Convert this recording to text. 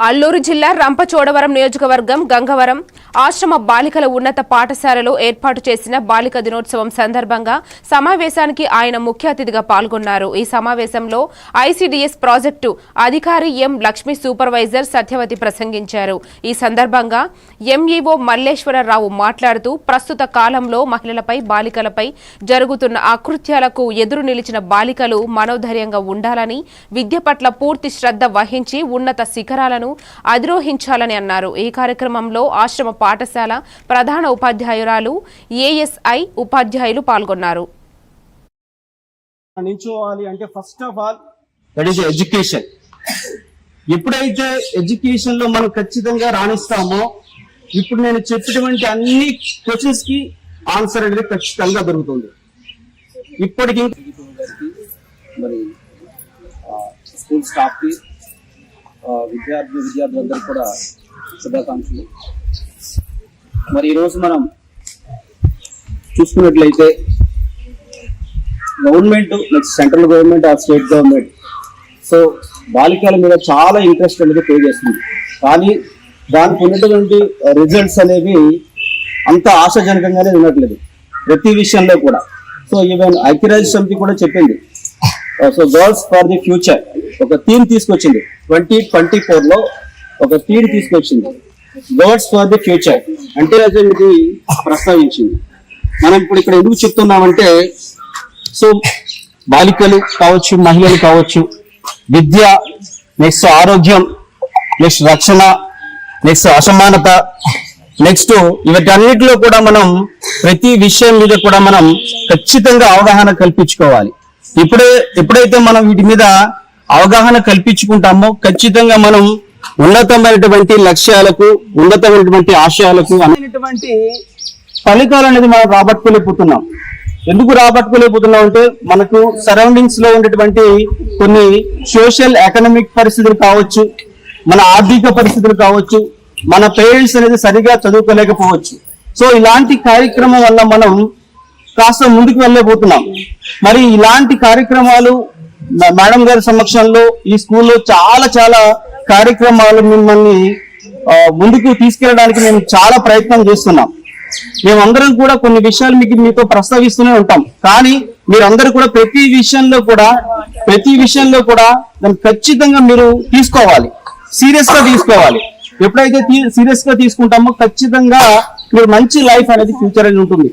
అల్లూరు జిల్లా రంపచోడవరం నియోజకవర్గం గంగవరం ఆశ్రమ బాలికల ఉన్నత పాఠశాలలో ఏర్పాటు చేసిన బాలిక దినోత్సవం సందర్భంగా సమావేశానికి ఆయన ముఖ్య అతిథిగా పాల్గొన్నారు. ఈ సమావేశంలో ఐసీడీఎస్ ప్రాజెక్టు అధికారి ఎం లక్ష్మి, సూపర్వైజర్ సత్యవతి ప్రసంగించారు. ఈ సందర్భంగా ఎంఈఓ మల్లేశ్వరరావు మాట్లాడుతూ ప్రస్తుత కాలంలో మహిళలపై, బాలికలపై జరుగుతున్న అకృత్యాలకు ఎదురు నిలిచిన బాలికలు మనోధైర్యంగా ఉండాలని, విద్య పట్ల పూర్తి శ్రద్ధ వహించి ఉన్నత శిఖరాలను అధిరోహించాలని అన్నారు. ఈ కార్యక్రమంలో ఆశ్రమ పాఠశాల ప్రధాన ఉపాధ్యాయురాలు, ఏఎస్ఐ ఉపాధ్యాయులు పాల్గొన్నారు. First of all that is education. ఎప్పుడైతే ఎడ్యుకేషన్ లో మనం ఖచ్చితంగా రాణిస్తామో, ఇప్పుడు నేను చెప్పినటువంటి అన్ని క్వశ్చన్స్ కి ఆన్సర్ అనేది ఖచ్చితంగా దొరుకుతుంది. ఇప్పటికి మరి స్కూల్ స్టాఫ్ కి, విద్యార్థులందరూ కూడా శుభాకాంక్షలు. మరి ఈరోజు మనం చూసుకున్నట్లయితే government, next central government or state government, so బాలికల మీద చాలా ఇంట్రెస్ట్ అనేది పే చేస్తుంది. కానీ దానికి ఉన్నటువంటి రిజల్ట్స్ అనేవి అంత ఆశాజనకంగానే ఉండట్లేదు ప్రతి విషయంలో కూడా. సో ఈవెన్ ఐక్యరాజ్య సమితి కూడా చెప్పింది, so girls for the future ఒక థీమ్ తీసుకొచ్చింది. 2024 లో ఒక థీమ్ తీసుకొచ్చింది, గర్ల్స్ ఫర్ ది ఫ్యూచర్ అంటే ఇది ప్రస్తావించింది. మనం ఇప్పుడు ఇక్కడ ఎందుకు చెప్తున్నామంటే, సో బాలికలు కావచ్చు, మహిళలు కావచ్చు, విద్య, నెక్స్ట్ ఆరోగ్యం, నెక్స్ట్ రక్షణ, నెక్స్ట్ అసమానత, నెక్స్ట్ వీటన్నిటిలో కూడా మనం ప్రతి విషయం మీద కూడా మనం ఖచ్చితంగా అవగాహన కల్పించుకోవాలి. ఎప్పుడైతే మనం వీటి మీద అవగాహన కల్పించుకుంటామో ఖచ్చితంగా మనం ఉన్నతమైనటువంటి లక్ష్యాలకు, ఉన్నతమైనటువంటి ఆశయాలకు అనేటువంటి ఫలితాలు అనేది మనం రాబట్టుకోలేకపోతున్నాం. ఎందుకు రాబట్టుకోలేకపోతున్నాం అంటే, మనకు సరౌండింగ్స్ లో ఉండేటువంటి కొన్ని సోషల్ ఎకనామిక్ పరిస్థితులు కావచ్చు, మన ఆర్థిక పరిస్థితులు కావచ్చు, మన పేరెంట్స్ అనేది సరిగా చదువుకోలేకపోవచ్చు. సో ఇలాంటి కార్యక్రమం వల్ల మనం కాస్త ముందుకు వెళ్ళలేకపోతున్నాం. మరి ఇలాంటి కార్యక్రమాలు మేడం గారి సమక్షంలో ఈ స్కూల్లో చాలా కార్యక్రమాలు మిమ్మల్ని ముందుకు తీసుకెళ్ళడానికి మేము చాలా ప్రయత్నం చేస్తున్నాం. మేమందరం కూడా కొన్ని విషయాలు మీతో ప్రస్తావిస్తూనే ఉంటాం. కానీ మీరందరూ కూడా ప్రతి విషయంలో కూడా దాన్ని ఖచ్చితంగా మీరు తీసుకోవాలి, సీరియస్ గా తీసుకోవాలి. ఎప్పుడైతే సీరియస్ గా తీసుకుంటామో ఖచ్చితంగా మీరు మంచి లైఫ్ అనేది ఫ్యూచర్ అనేది ఉంటుంది.